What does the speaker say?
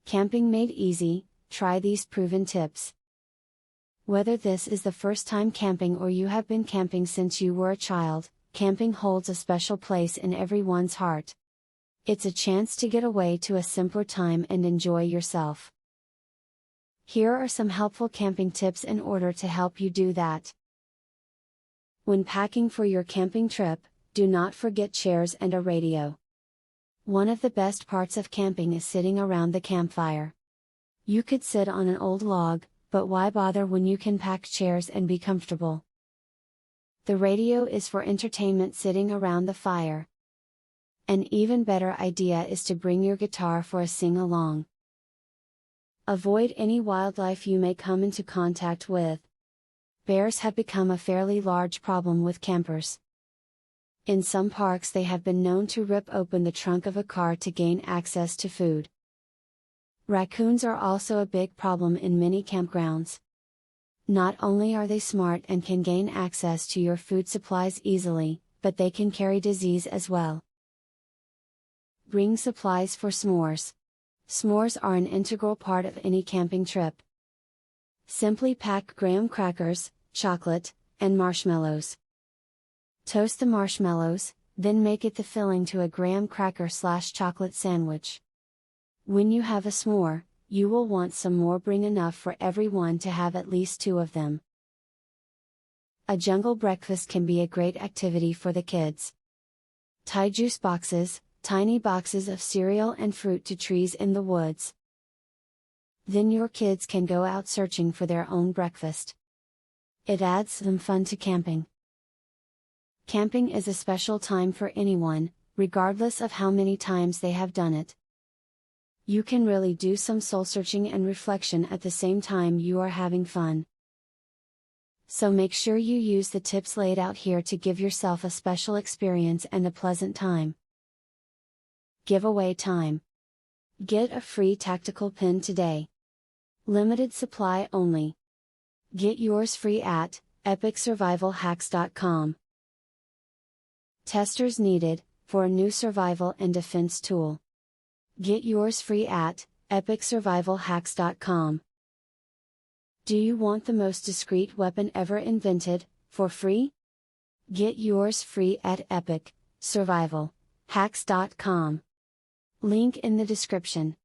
Camping made easy, try these proven tips. Whether this is the first time camping or you have been camping since you were a child, camping holds a special place in everyone's heart. It's a chance to get away to a simpler time and enjoy yourself. Here are some helpful camping tips in order to help you do that. When packing for your camping trip, do not forget chairs and a radio. One of the best parts of camping is sitting around the campfire. You could sit on an old log, but why bother when you can pack chairs and be comfortable? The radio is for entertainment sitting around the fire. An even better idea is to bring your guitar for a sing-along. Avoid any wildlife you may come into contact with. Bears have become a fairly large problem with campers. In some parks they have been known to rip open the trunk of a car to gain access to food. Raccoons are also a big problem in many campgrounds. Not only are they smart and can gain access to your food supplies easily, but they can carry disease as well. Bring supplies for s'mores. S'mores are an integral part of any camping trip. Simply pack graham crackers, chocolate, and marshmallows. Toast the marshmallows, then make it the filling to a graham cracker/chocolate sandwich. When you have a s'more, you will want some more. Bring enough for everyone to have at least 2 of them. A jungle breakfast can be a great activity for the kids. Tie juice boxes, tiny boxes of cereal and fruit to trees in the woods. Then your kids can go out searching for their own breakfast. It adds some fun to camping. Camping is a special time for anyone, regardless of how many times they have done it. You can really do some soul-searching and reflection at the same time you are having fun. So make sure you use the tips laid out here to give yourself a special experience and a pleasant time. Giveaway time. Get a free tactical pin today. Limited supply only. Get yours free at epicsurvivalhacks.com. Testers needed, for a new survival and defense tool. Get yours free at epicsurvivalhacks.com. Do you want the most discreet weapon ever invented, for free? Get yours free at epicsurvivalhacks.com. Link in the description.